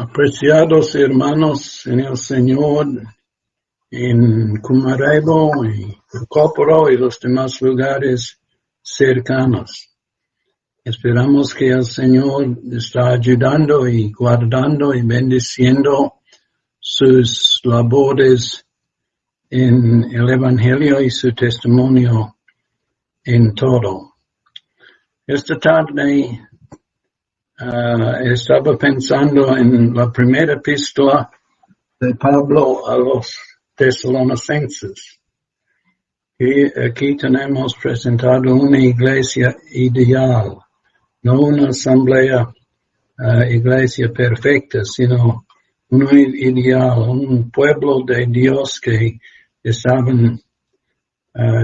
Apreciados hermanos en el Señor, en Cumarebo y Coporo y los demás lugares cercanos. Esperamos que el Señor está ayudando y guardando y bendiciendo sus labores en el Evangelio y su testimonio en todo. Esta tarde estaba pensando en la primera epístola de Pablo a los tesalonicenses. Y aquí tenemos presentado una iglesia ideal, no una asamblea, iglesia perfecta, sino un ideal, un pueblo de Dios que estaban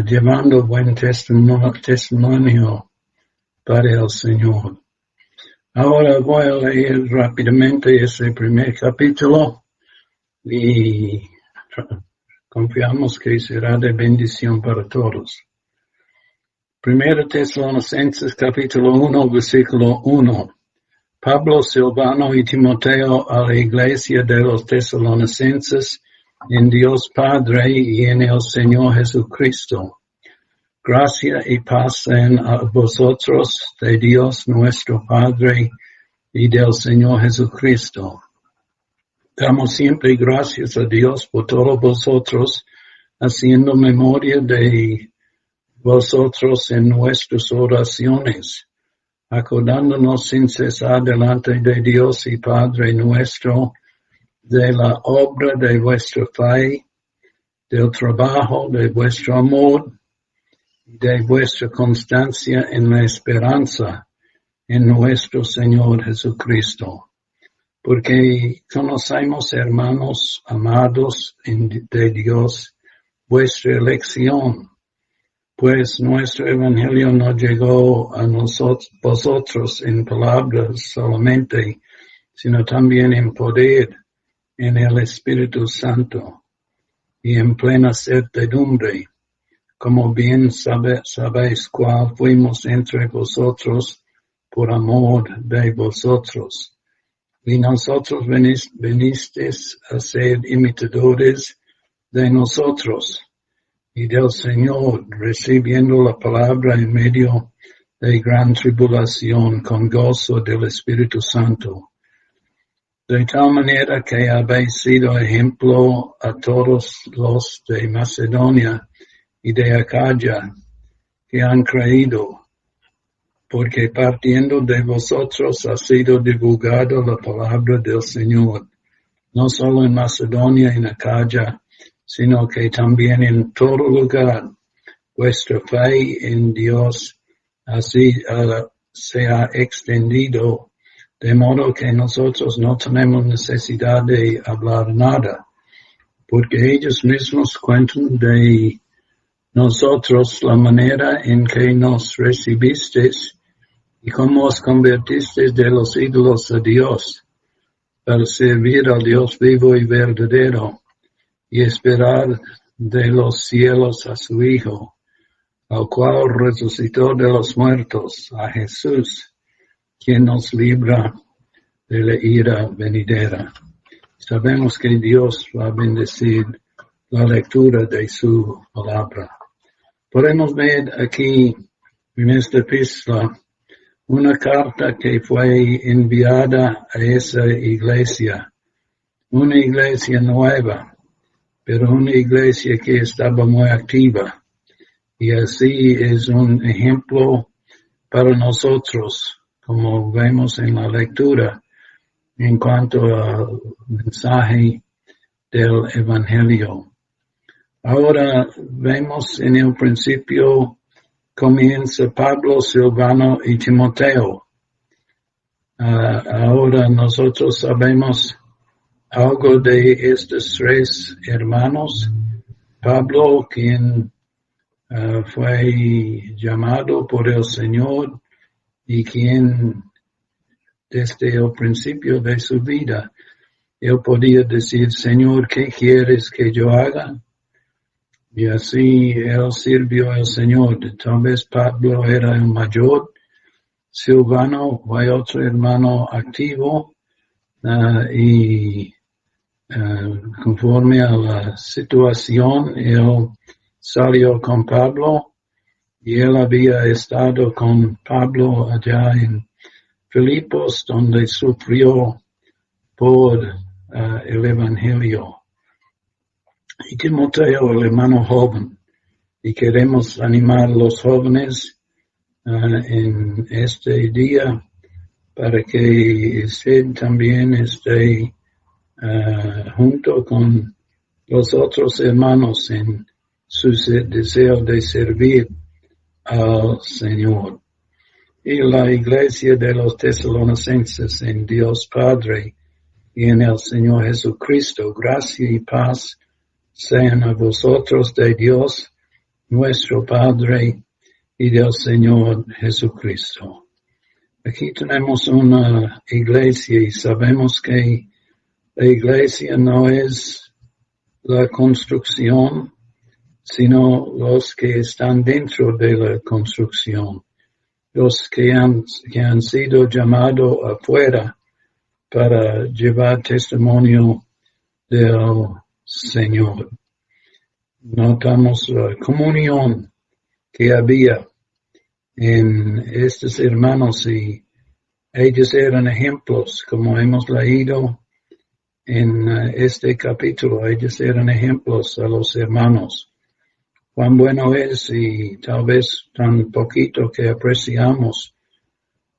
llevando buen testimonio para el Señor. Ahora voy a leer rápidamente ese primer capítulo y confiamos que será de bendición para todos. Primero Tesalonicenses capítulo 1, versículo 1. Pablo, Silvano y Timoteo a la iglesia de los tesalonicenses en Dios Padre y en el Señor Jesucristo. Gracia y paz sean a vosotros de Dios nuestro Padre y del Señor Jesucristo. Damos siempre gracias a Dios por todos vosotros, haciendo memoria de vosotros en nuestras oraciones, acordándonos sin cesar delante de Dios y Padre nuestro, de la obra de vuestra fe, del trabajo de vuestro amor, de vuestra constancia en la esperanza en nuestro Señor Jesucristo. Porque conocemos, hermanos amados de Dios, vuestra elección, pues nuestro evangelio no llegó a vosotros en palabras solamente, sino también en poder, en el Espíritu Santo, y en plena certidumbre, como bien sabéis cuál fuimos entre vosotros por amor de vosotros. Y nosotros venisteis a ser imitadores de nosotros y del Señor, recibiendo la palabra en medio de gran tribulación con gozo del Espíritu Santo. De tal manera que habéis sido ejemplo a todos los de Macedonia y de Acaya que han creído, porque partiendo de vosotros ha sido divulgada la palabra del Señor, no solo en Macedonia y en Acaya, sino que también en todo lugar. Vuestra fe en Dios así se ha extendido, de modo que nosotros no tenemos necesidad de hablar nada, porque ellos mismos cuentan de nosotros la manera en que nos recibisteis y cómo os convertisteis de los ídolos a Dios, para servir al Dios vivo y verdadero, y esperar de los cielos a su Hijo, al cual resucitó de los muertos, a Jesús, quien nos libra de la ira venidera. Sabemos que Dios va a bendecir la lectura de su palabra. Podemos ver aquí en esta epístola una carta que fue enviada a esa iglesia, una iglesia nueva, pero una iglesia que estaba muy activa. Y así es un ejemplo para nosotros, como vemos en la lectura, en cuanto al mensaje del Evangelio. Ahora vemos en el principio comienza Pablo, Silvano y Timoteo. Ahora nosotros sabemos algo de estos tres hermanos. Pablo, quien fue llamado por el Señor y quien desde el principio de su vida, él podía decir, Señor, ¿qué quieres que yo haga? Y así él sirvió al Señor. Tal vez Pablo era el mayor, Silvano fue otro hermano activo, y conforme a la situación, él salió con Pablo y él había estado con Pablo allá en Filipos, donde sufrió por el Evangelio. Y Timoteo, el hermano joven, y queremos animar a los jóvenes en este día para que usted también esté junto con los otros hermanos en su deseo de servir al Señor. Y la iglesia de los tesalonicenses en Dios Padre y en el Señor Jesucristo, gracia y paz sean a vosotros de Dios, nuestro Padre, y del Señor Jesucristo. Aquí tenemos una iglesia y sabemos que la iglesia no es la construcción, sino los que están dentro de la construcción, los que han sido llamados afuera para llevar testimonio del Señor. Notamos la comunión que había en estos hermanos y ellos eran ejemplos, como hemos leído en este capítulo. Ellos eran ejemplos a los hermanos. Cuán bueno es y tal vez tan poquito que apreciamos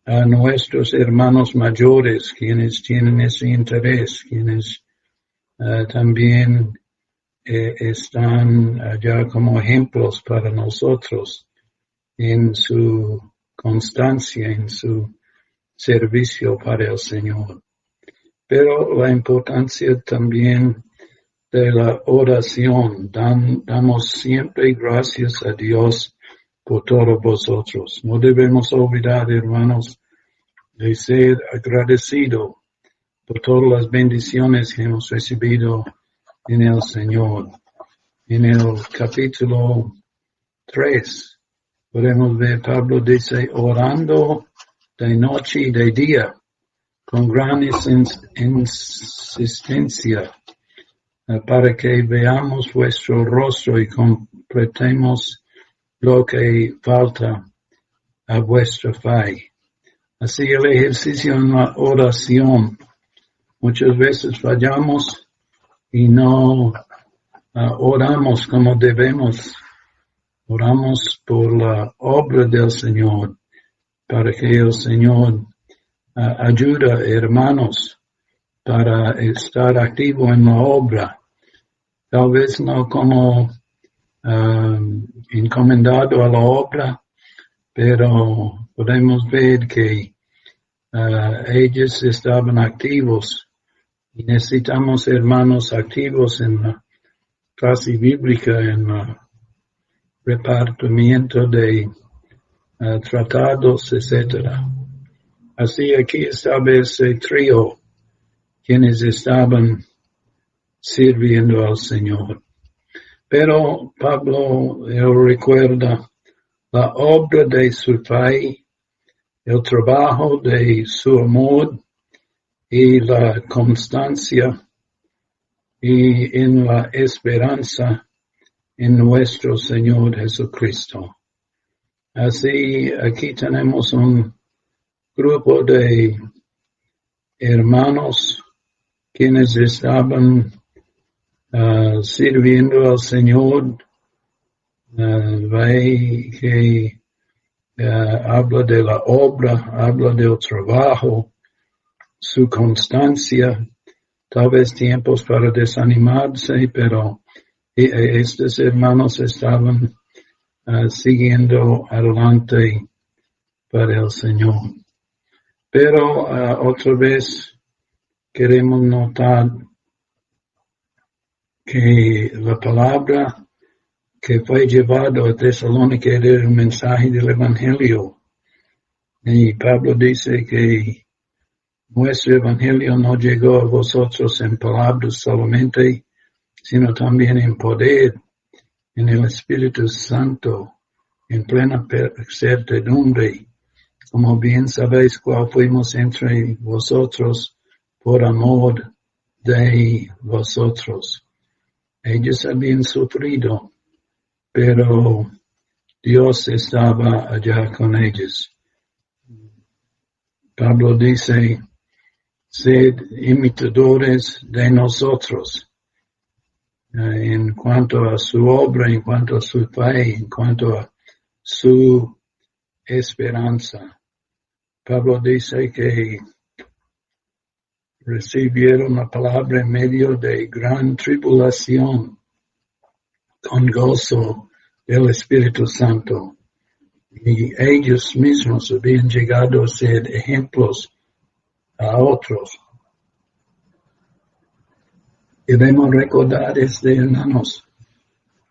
a nuestros hermanos mayores, quienes tienen ese interés, quienes también están allá como ejemplos para nosotros en su constancia, en su servicio para el Señor. Pero la importancia también de la oración. Damos siempre gracias a Dios por todos vosotros. No debemos olvidar, hermanos, de ser agradecido por todas las bendiciones que hemos recibido en el Señor. En el capítulo 3 podemos ver, Pablo dice, orando de noche y de día, con gran insistencia, para que veamos vuestro rostro y completemos lo que falta a vuestra fe. Así el ejercicio en la oración. Muchas veces fallamos y no oramos como debemos. Oramos por la obra del Señor, para que el Señor ayude a hermanos para estar activo en la obra. Tal vez no como encomendado a la obra, pero podemos ver que ellos estaban activos y necesitamos hermanos activos en la clase bíblica, en el repartimiento de tratados, etc. Así aquí estaba ese trío quienes estaban sirviendo al Señor. Pero Pablo recuerda la obra de su fe, el trabajo de su amor y la constancia y en la esperanza en nuestro Señor Jesucristo. Así aquí tenemos un grupo de hermanos quienes estaban sirviendo al Señor. Ve que habla de la obra, habla del trabajo, su constancia, tal vez tiempos para desanimarse, pero estos hermanos estaban siguiendo adelante para el Señor. Pero otra vez queremos notar que la palabra que fue llevado a Tesalónica era el mensaje del Evangelio. Y Pablo dice que nuestro Evangelio no llegó a vosotros en palabras solamente, sino también en poder, en el Espíritu Santo, en plena certidumbre, como bien sabéis cuál fuimos entre vosotros por amor de vosotros. Ellos habían sufrido, pero Dios estaba allá con ellos. Pablo dice, sed imitadores de nosotros, en cuanto a su obra, en cuanto a su fe, en cuanto a su esperanza. Pablo dice que recibieron la palabra en medio de gran tribulación, con gozo del Espíritu Santo. Y ellos mismos habían llegado a ser ejemplos a otros. Debemos recordar, hermanos,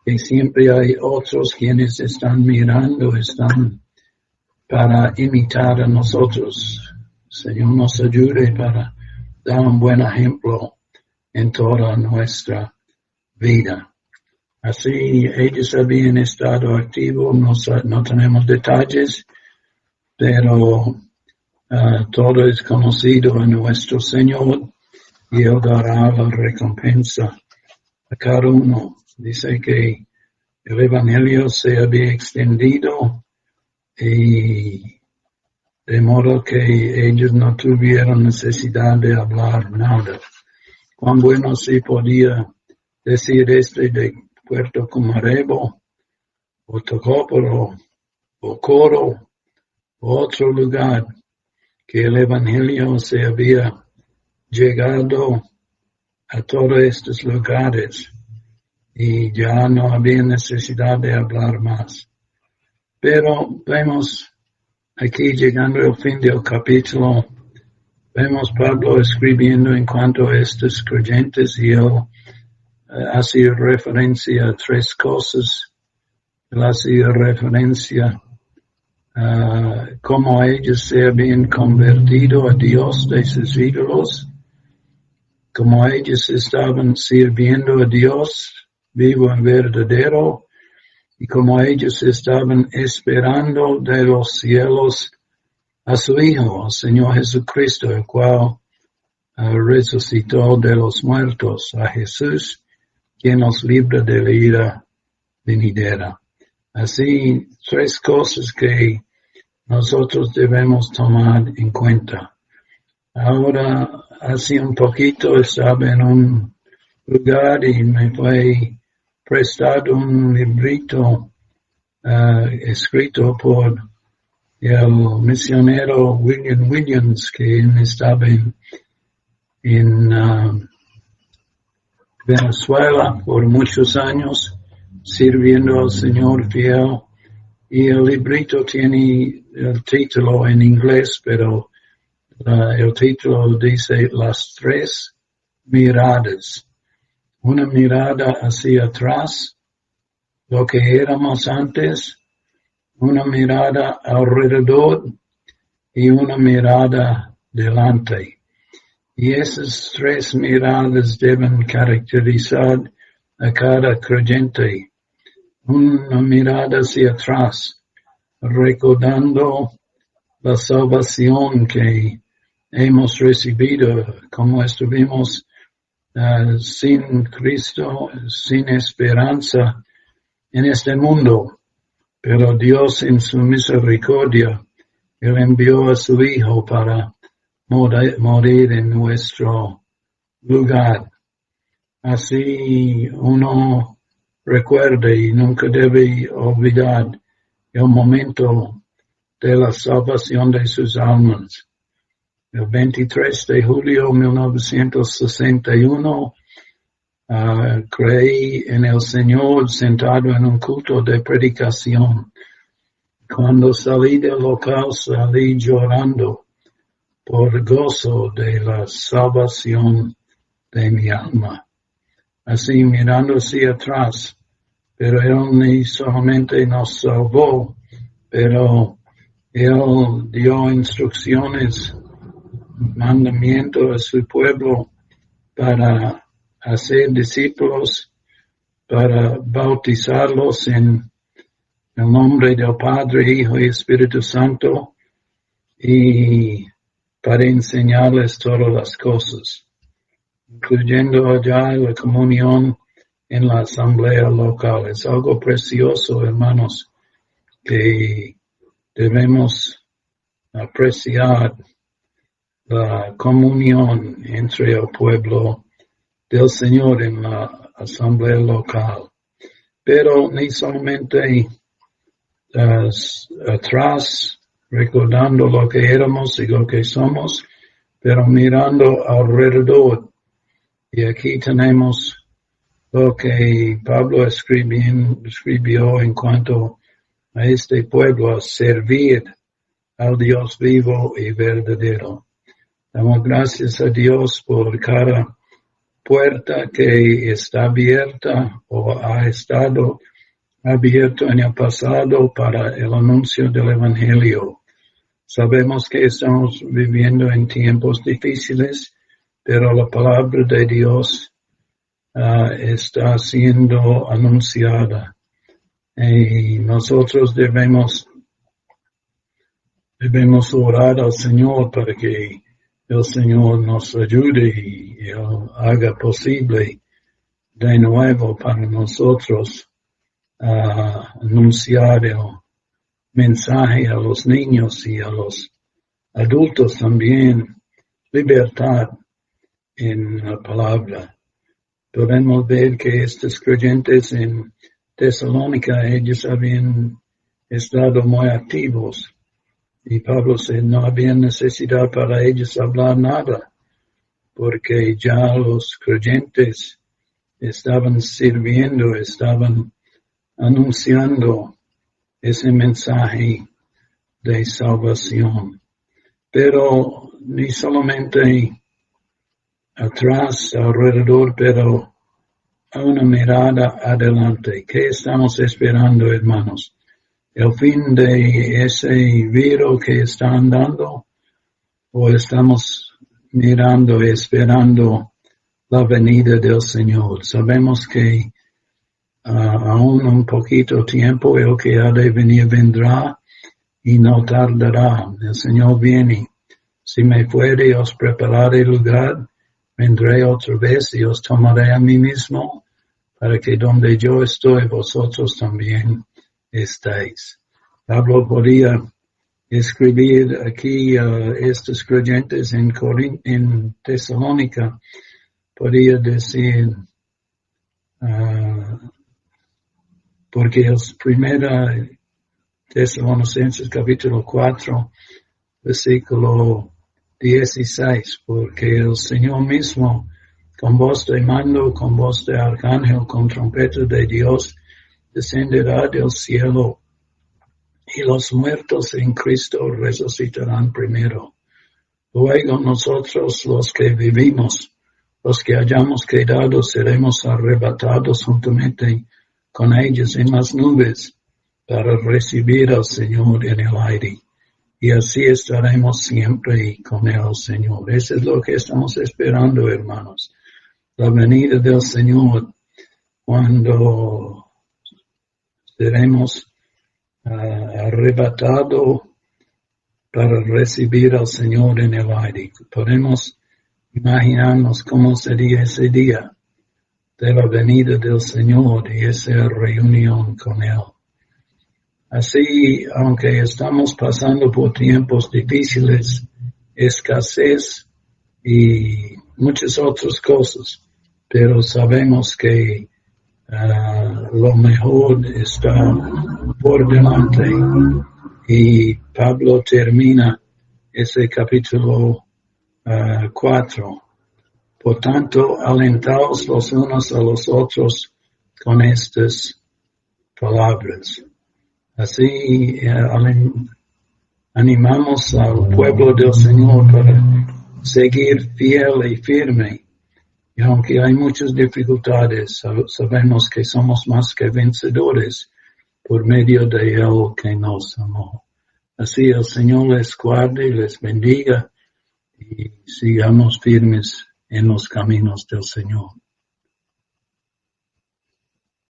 que siempre hay otros quienes están mirando, están para imitar a nosotros. Señor nos ayude para dar un buen ejemplo en toda nuestra vida. Así ellos habían estado activos, no tenemos detalles, pero todo es conocido en nuestro Señor y Él dará la recompensa a cada uno. Dice que el Evangelio se había extendido y de modo que ellos no tuvieron necesidad de hablar nada. Cuán bueno si podía decir de Puerto Comarebo, o Tocópolo, o Coro, o otro lugar, que el Evangelio se había llegado a todos estos lugares y ya no había necesidad de hablar más. Pero vemos aquí, llegando al fin del capítulo, vemos Pablo escribiendo en cuanto a estos creyentes y él hace referencia a tres cosas. Él hace referencia a cómo ellos se habían convertido a Dios de sus ídolos, cómo ellos estaban sirviendo a Dios vivo y verdadero, y cómo ellos estaban esperando de los cielos a su Hijo, al Señor Jesucristo, el cual resucitó de los muertos, a Jesús, quien nos libra de la ira venidera. Así, tres cosas que nosotros debemos tomar en cuenta. Ahora, hace un poquito estaba en un lugar y me fue prestado un librito escrito por el misionero William Williams, que estaba en Venezuela por muchos años, sirviendo al Señor fiel. Y el librito tiene el título en inglés, pero el título dice Las tres miradas. Una mirada hacia atrás, lo que éramos antes, una mirada alrededor y una mirada delante. Y esas tres miradas deben caracterizar a cada creyente. Una mirada hacia atrás, recordando la salvación que hemos recibido, como estuvimos sin Cristo, sin esperanza en este mundo. Pero Dios en su misericordia, Él envió a su Hijo para morir en nuestro lugar. Así uno recuerde y nunca debe olvidar el momento de la salvación de sus almas. El 23 de julio de 1961, creí en el Señor sentado en un culto de predicación. Cuando salí del local, salí llorando por gozo de la salvación de mi alma. Así mirando hacia atrás, pero Él ni solamente nos salvó, pero Él dio instrucciones, mandamientos a su pueblo para hacer discípulos, para bautizarlos en el nombre del Padre, Hijo y Espíritu Santo, y para enseñarles todas las cosas, incluyendo allá la comunión en la asamblea local. Es algo precioso, hermanos, que debemos apreciar la comunión entre el pueblo del Señor en la asamblea local. Pero ni solamente atrás, recordando lo que éramos y lo que somos, pero mirando alrededor. Y aquí tenemos lo que Pablo escribió en cuanto a este pueblo, a servir al Dios vivo y verdadero. Damos gracias a Dios por cada puerta que está abierta o ha estado abierto en el pasado para el anuncio del Evangelio. Sabemos que estamos viviendo en tiempos difíciles, pero la palabra de Dios está siendo anunciada. Y nosotros debemos orar al Señor para que el Señor nos ayude y haga posible de nuevo para nosotros anunciar el mensaje a los niños y a los adultos también, libertad en la palabra. Podemos ver que estos creyentes en Tesalónica, ellos habían estado muy activos. Y Pablo dice, no había necesidad para ellos hablar nada, porque ya los creyentes estaban sirviendo, estaban anunciando ese mensaje de salvación. Pero ni solamente atrás, alrededor, pero a una mirada adelante. ¿Qué estamos esperando, hermanos? ¿El fin de ese virus que está andando? ¿O estamos mirando y esperando la venida del Señor? Sabemos que aún un poquito tiempo el que ha de venir vendrá y no tardará. El Señor viene. Si me fuere, os prepararé lugar, vendré otra vez y os tomaré a mí mismo, para que donde yo estoy, vosotros también estáis. Pablo podía escribir aquí a estos creyentes en Tesalónica, podía decir, porque es primera Tesalonicenses capítulo 4, versículo 16, porque el Señor mismo, con voz de mando, con voz de arcángel, con trompeta de Dios, descenderá del cielo, y los muertos en Cristo resucitarán primero. Luego nosotros, los que vivimos, los que hayamos quedado, seremos arrebatados juntamente con ellos en las nubes para recibir al Señor en el aire. Y así estaremos siempre con el Señor. Eso es lo que estamos esperando, hermanos. La venida del Señor, cuando seremos arrebatados para recibir al Señor en el aire. Podemos imaginarnos cómo sería ese día de la venida del Señor y esa reunión con Él. Así, aunque estamos pasando por tiempos difíciles, escasez y muchas otras cosas, pero sabemos que lo mejor está por delante. Y Pablo termina ese capítulo 4. Por tanto, alentaos los unos a los otros con estas palabras. Así animamos al pueblo del Señor para seguir fiel y firme. Y aunque hay muchas dificultades, sabemos que somos más que vencedores por medio de Él que nos amó. Así el Señor les guarde y les bendiga y sigamos firmes en los caminos del Señor.